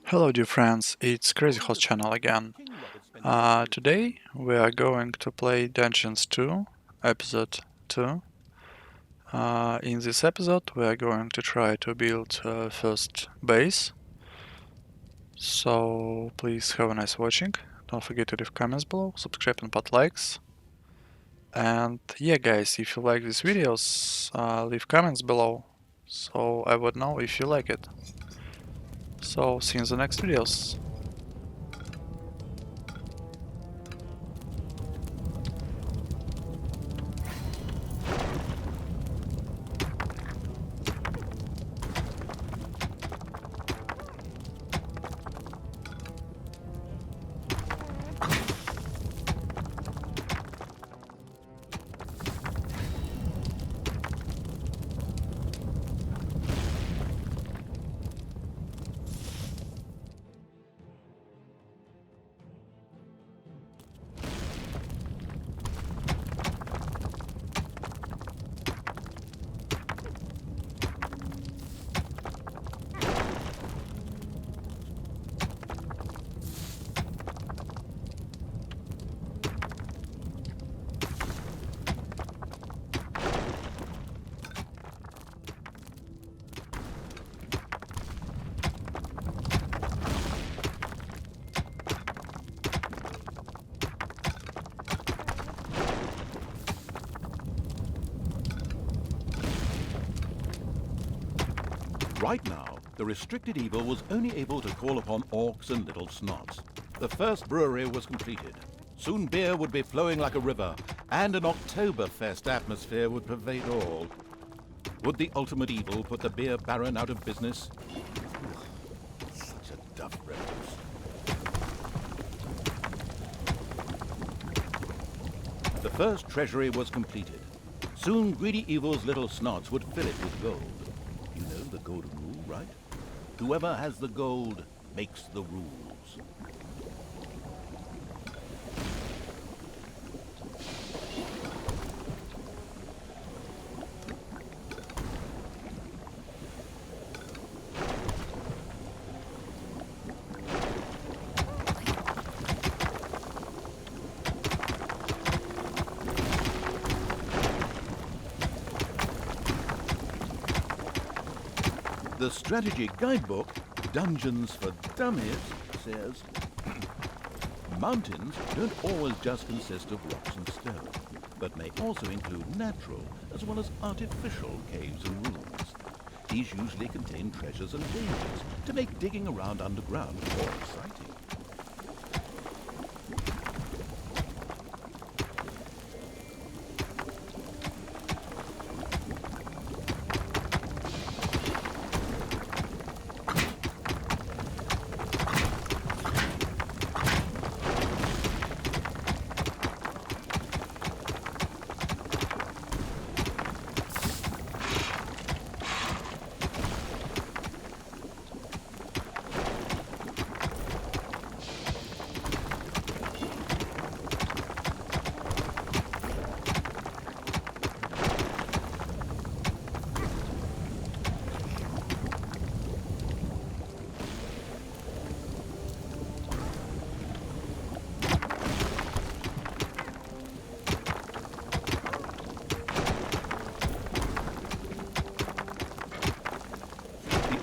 Hello dear friends, it's CrazyHorse channel again. Today we are going to play Dungeons 2, episode 2. In this episode we are going to try to build first base. So please have a nice watching. Don't forget to leave comments below, subscribe and put likes. And yeah guys, if you like these videos, leave comments below, so I would know if you like it. So see you in the next videos. Right now, the restricted evil was only able to call upon orcs and little snots. The first brewery was completed. Soon beer would be flowing like a river, and an Oktoberfest atmosphere would pervade all. Would the ultimate evil put the beer baron out of business? Such a duff reference. The first treasury was completed. Soon greedy evil's little snots would fill it with gold. You know the golden rule, right? Whoever has the gold makes the rules. The strategy guidebook, Dungeons for Dummies, says, mountains don't always just consist of rocks and stone, but may also include natural as well as artificial caves and rooms. These usually contain treasures and dangers to make digging around underground more exciting.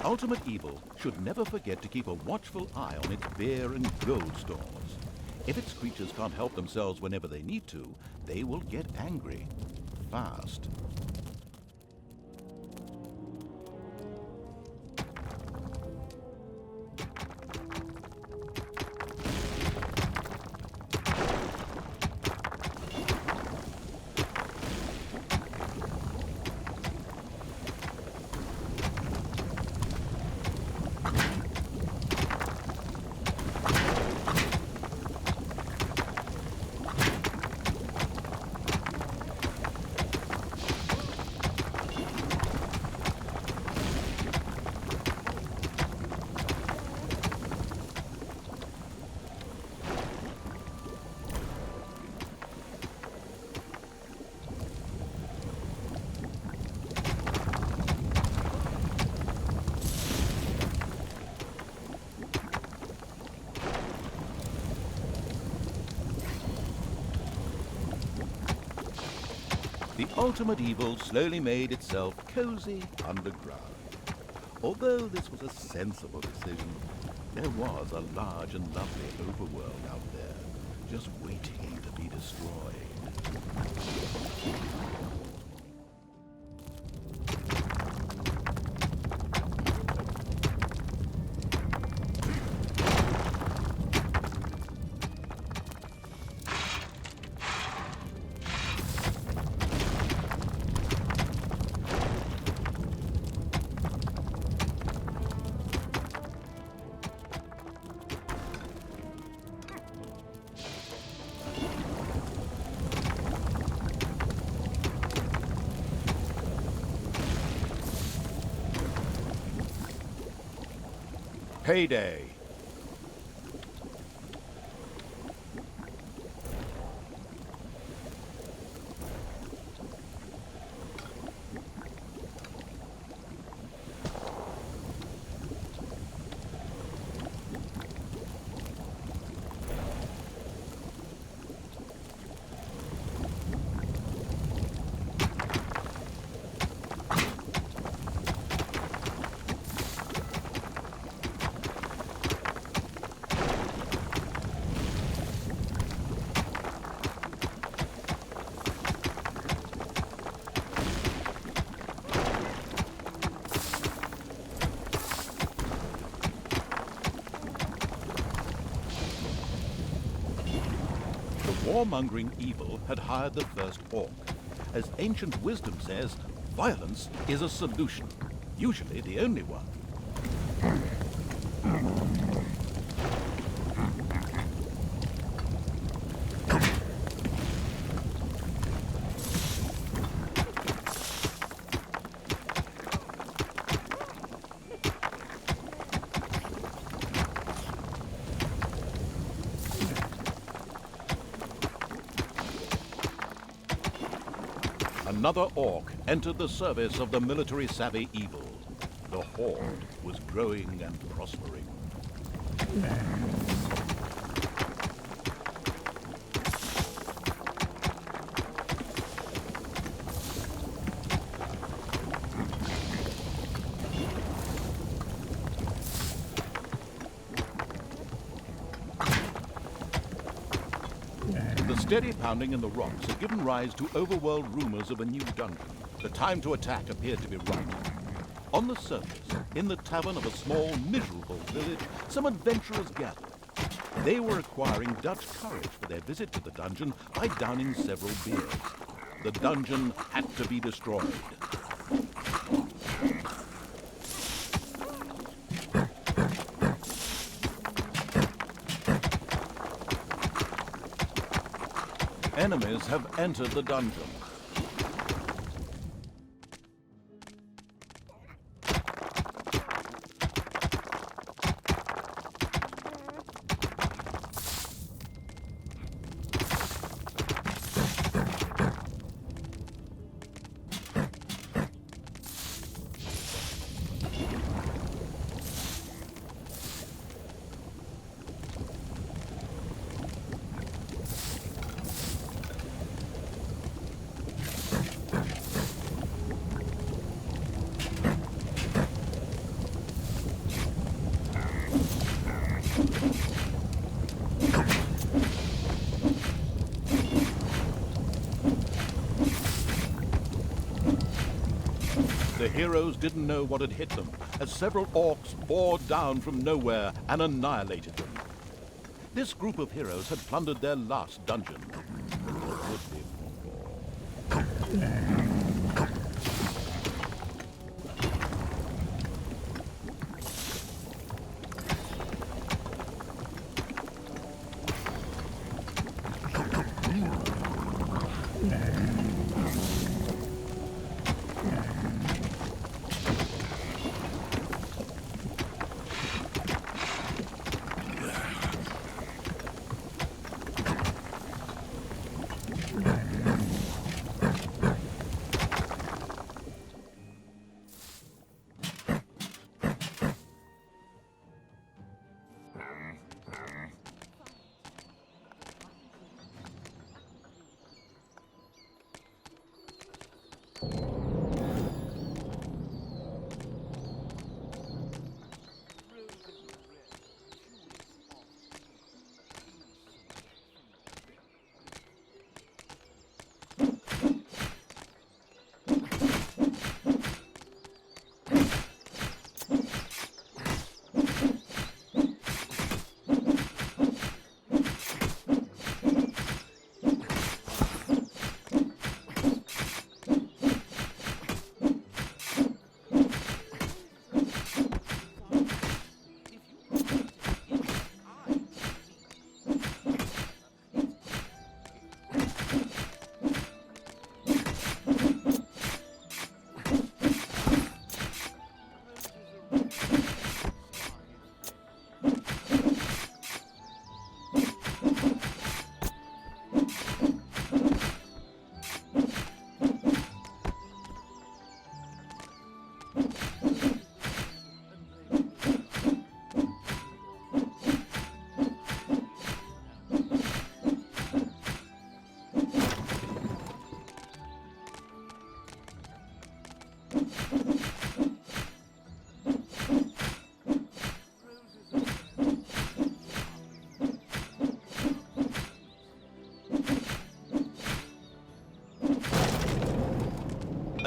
Ultimate evil should never forget to keep a watchful eye on its beer and gold stores. If its creatures can't help themselves whenever they need to, they will get angry. Fast. The ultimate evil slowly made itself cozy underground. Although this was a sensible decision, there was a large and lovely overworld out there, just waiting to be destroyed. Payday. Warmongering evil had hired the first orc. As ancient wisdom says, violence is a solution, usually the only one. Another orc entered the service of the military-savvy evil. The horde was growing and prospering. The steady pounding in the rocks had given rise to overworld rumors of a new dungeon. The time to attack appeared to be right. On the surface, in the tavern of a small, miserable village, some adventurers gathered. They were acquiring Dutch courage for their visit to the dungeon by downing several beers. The dungeon had to be destroyed. Enemies have entered the dungeon. The heroes didn't know what had hit them, as several orcs bore down from nowhere and annihilated them. This group of heroes had plundered their last dungeon. There would be more.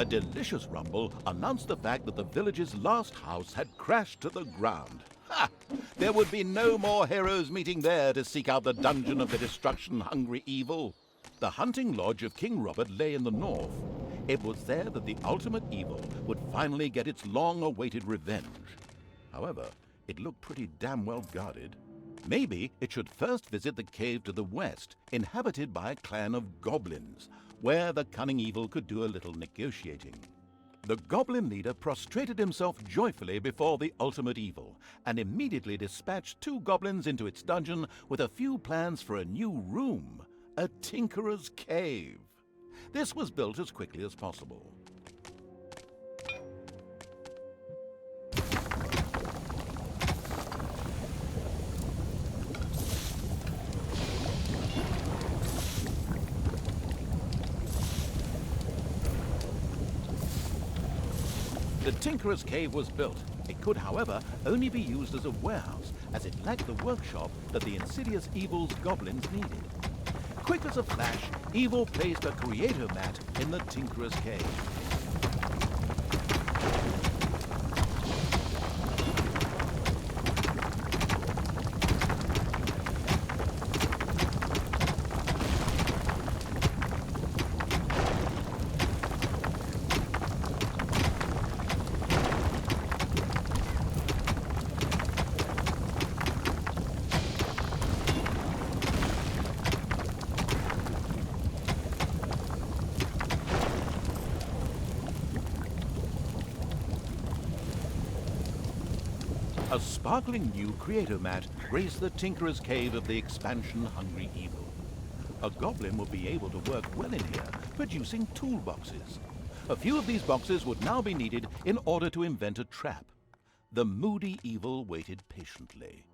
delicious rumble announced the fact that the village's last house had crashed to the ground. Ha! There would be no more heroes meeting there to seek out the dungeon of the destruction-hungry evil. The hunting lodge of King Robert lay in the north. It was there that the ultimate evil would finally get its long-awaited revenge. However, it looked pretty damn well guarded. Maybe it should first visit the cave to the west, inhabited by a clan of goblins, where the cunning evil could do a little negotiating. The goblin leader prostrated himself joyfully before the ultimate evil, and immediately dispatched 2 goblins into its dungeon with a few plans for a new room, a tinkerer's cave. This was built as quickly as possible. The Tinkerer's Cave was built. It could, however, only be used as a warehouse, as it lacked the workshop that the insidious evil's goblins needed. Quick as a flash, Evil placed a creator mat in the Tinkerer's Cave. A sparkling new creator mat graced the Tinkerer's Cave of the expansion-hungry evil. A goblin would be able to work well in here, producing toolboxes. A few of these boxes would now be needed in order to invent a trap. The moody evil waited patiently.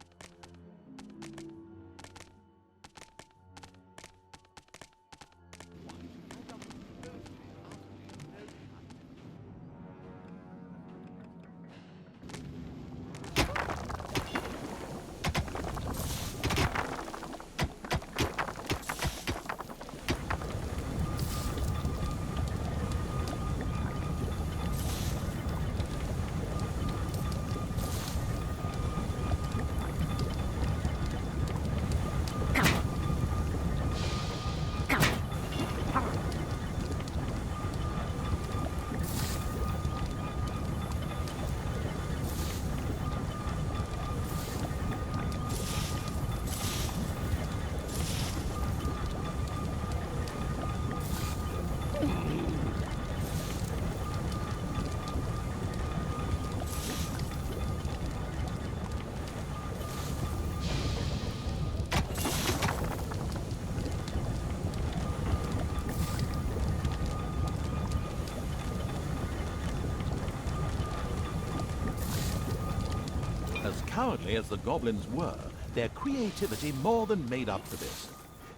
As cowardly as the goblins were, their creativity more than made up for this.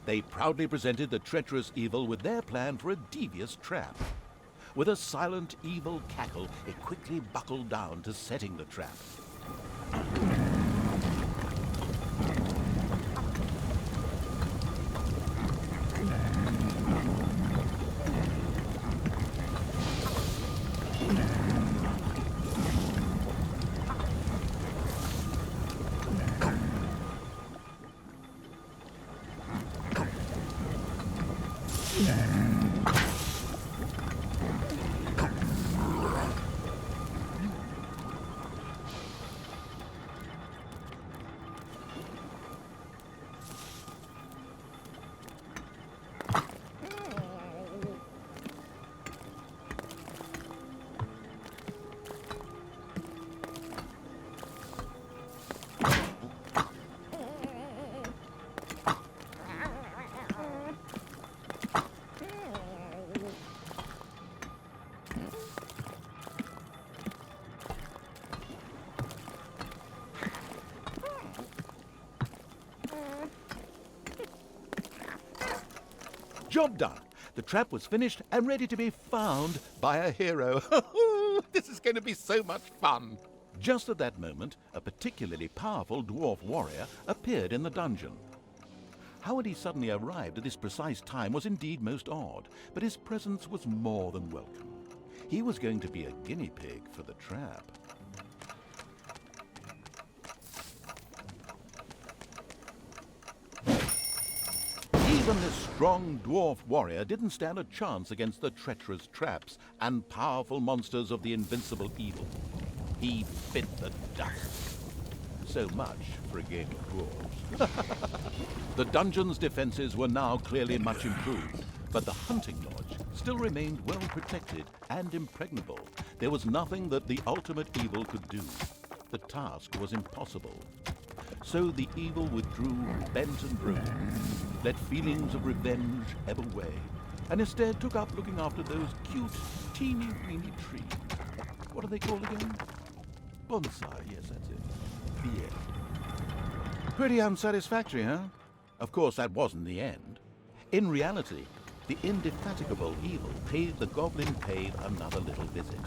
They proudly presented the treacherous evil with their plan for a devious trap. With a silent, evil cackle, it quickly buckled down to setting the trap. Job done. The trap was finished and ready to be found by a hero. This is going to be so much fun. Just at that moment, a particularly powerful dwarf warrior appeared in the dungeon. How had he suddenly arrived at this precise time was indeed most odd, but his presence was more than welcome. He was going to be a guinea pig for the trap. Even this strong dwarf warrior didn't stand a chance against the treacherous traps and powerful monsters of the invincible evil. He bit the dust. So much for a game of dwarves. The dungeon's defenses were now clearly much improved, but the hunting lodge still remained well protected and impregnable. There was nothing that the ultimate evil could do. The task was impossible. So the evil withdrew, bent and broken, let feelings of revenge ebb away, and instead took up looking after those cute, teeny-weeny trees. What are they called again? Bonsai, yes, that's it. The end. Pretty unsatisfactory, huh? Of course, that wasn't the end. In reality, the indefatigable evil paid the goblin cave another little visit.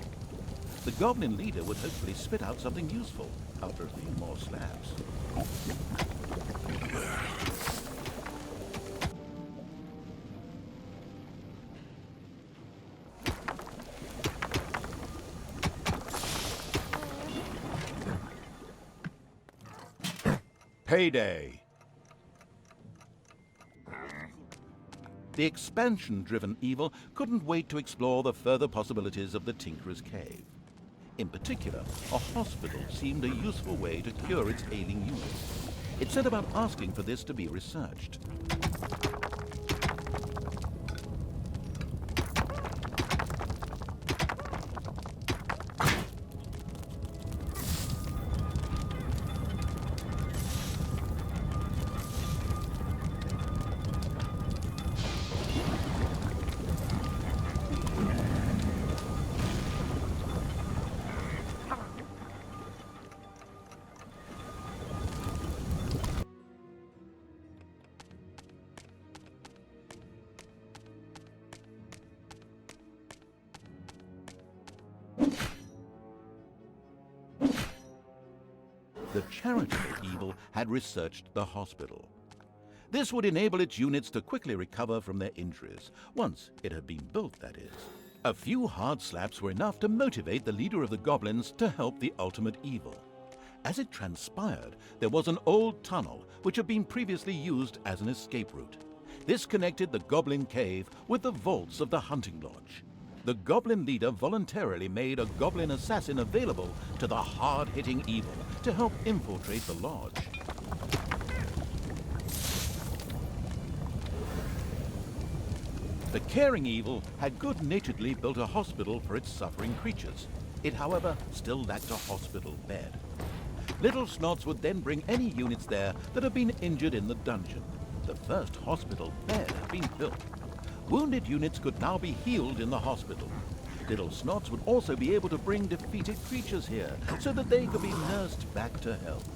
The goblin leader would hopefully spit out something useful after a few more slabs. Payday! The expansion-driven evil couldn't wait to explore the further possibilities of the Tinkerer's Cave. In particular, a hospital seemed a useful way to cure its ailing units. It set about asking for this to be researched. The charitable evil had researched the hospital. This would enable its units to quickly recover from their injuries, once it had been built, that is. A few hard slaps were enough to motivate the leader of the goblins to help the ultimate evil. As it transpired, there was an old tunnel which had been previously used as an escape route. This connected the goblin cave with the vaults of the hunting lodge. The goblin leader voluntarily made a goblin assassin available to the hard-hitting evil to help infiltrate the lodge. The caring evil had good-naturedly built a hospital for its suffering creatures. It, however, still lacked a hospital bed. Little Snots would then bring any units there that had been injured in the dungeon. The first hospital bed had been built. Wounded units could now be healed in the hospital. Little Snots would also be able to bring defeated creatures here so that they could be nursed back to health.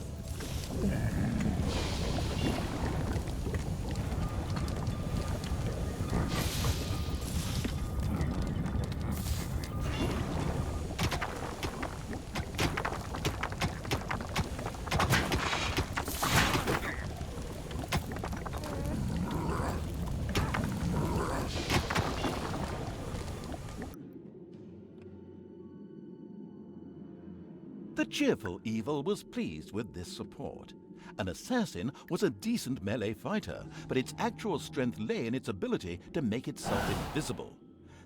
The cheerful evil was pleased with this support. An assassin was a decent melee fighter, but its actual strength lay in its ability to make itself invisible.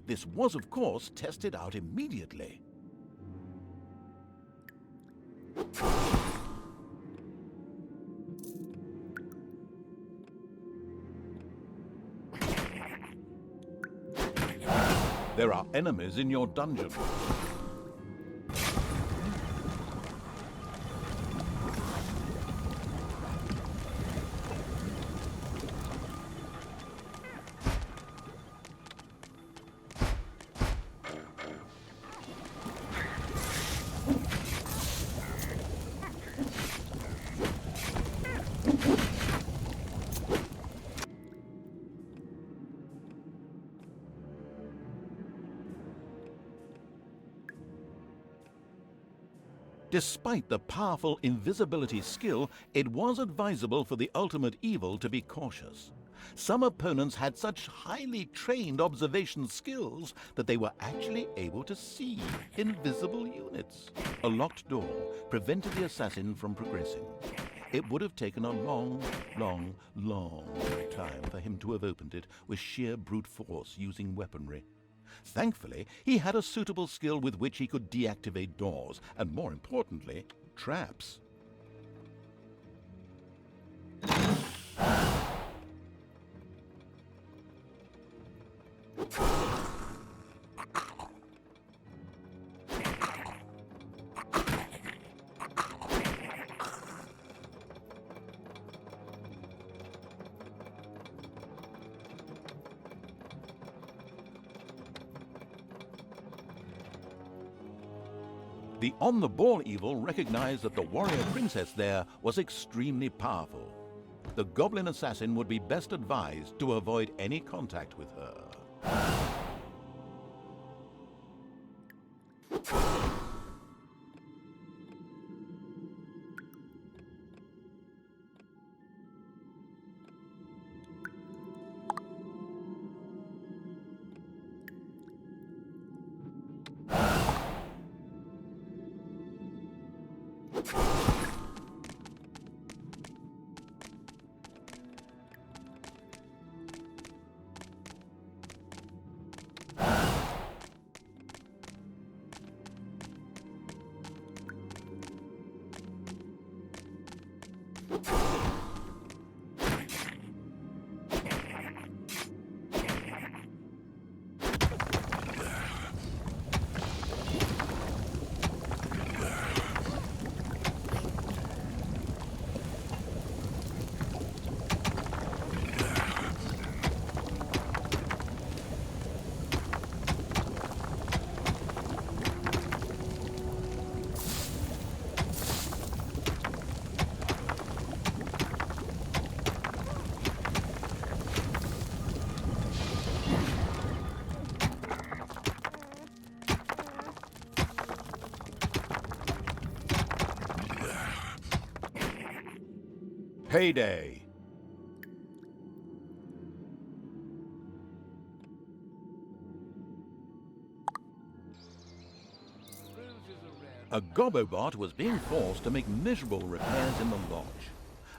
This was, of course, tested out immediately. There are enemies in your dungeon. Despite the powerful invisibility skill, it was advisable for the ultimate evil to be cautious. Some opponents had such highly trained observation skills that they were actually able to see invisible units. A locked door prevented the assassin from progressing. It would have taken a long time for him to have opened it with sheer brute force using weaponry. Thankfully, he had a suitable skill with which he could deactivate doors, and more importantly, traps. The on-the-ball evil recognized that the warrior princess there was extremely powerful. The goblin assassin would be best advised to avoid any contact with her. Payday! A Gobobot was being forced to make miserable repairs in the lodge.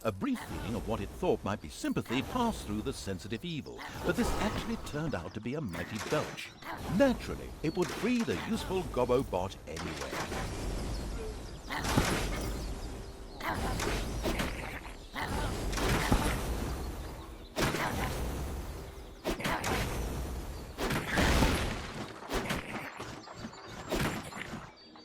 A brief feeling of what it thought might be sympathy passed through the sensitive evil, but this actually turned out to be a mighty belch. Naturally, it would free the useful Gobobot anyway.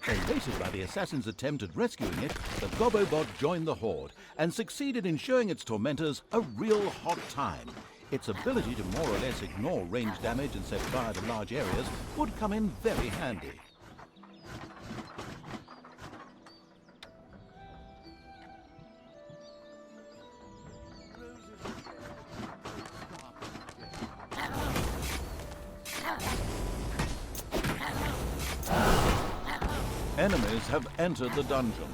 Elated by the assassin's attempt at rescuing it, the Gobobot joined the horde and succeeded in showing its tormentors a real hot time. Its ability to more or less ignore range damage and set fire to large areas would come in very handy. Enemies have entered the dungeon.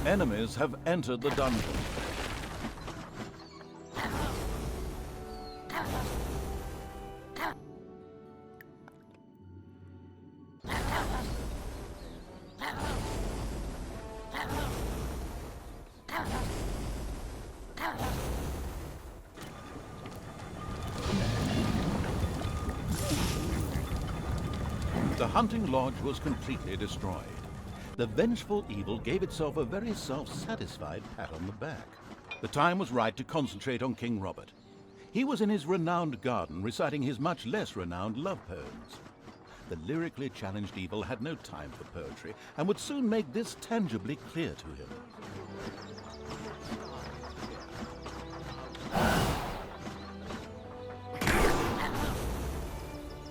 Enemies have entered the dungeon. The hunting lodge was completely destroyed. The vengeful evil gave itself a very self-satisfied pat on the back. The time was right to concentrate on King Robert. He was in his renowned garden reciting his much less renowned love poems. The lyrically challenged evil had no time for poetry and would soon make this tangibly clear to him.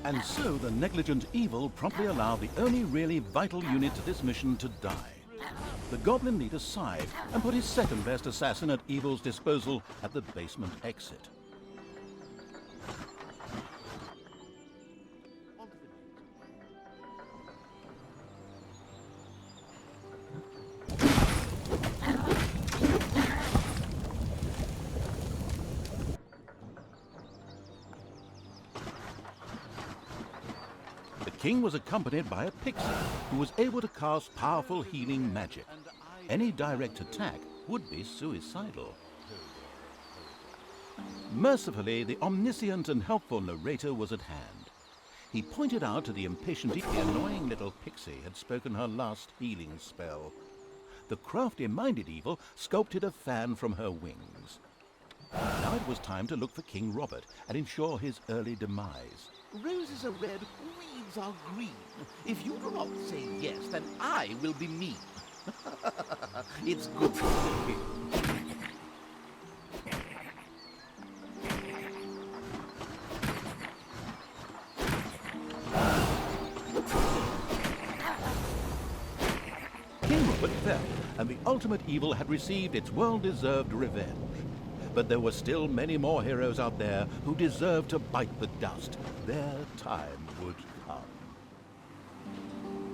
And so the negligent evil promptly allowed the only really vital unit to this mission to die. The goblin leader sighed and put his second best assassin at evil's disposal at the basement exit. The king was accompanied by a pixie who was able to cast powerful healing magic. Any direct attack would be suicidal. Mercifully, the omniscient and helpful narrator was at hand. He pointed out to the impatient the annoying little pixie had spoken her last healing spell. The crafty-minded evil sculpted a fan from her wings. Now it was time to look for King Robert and ensure his early demise. Roses are red, weeds are green. If you do not say yes, then I will be mean. It's good for you. King Robert fell, and the ultimate evil had received its well-deserved revenge. But there were still many more heroes out there who deserved to bite the dust. Their time would come.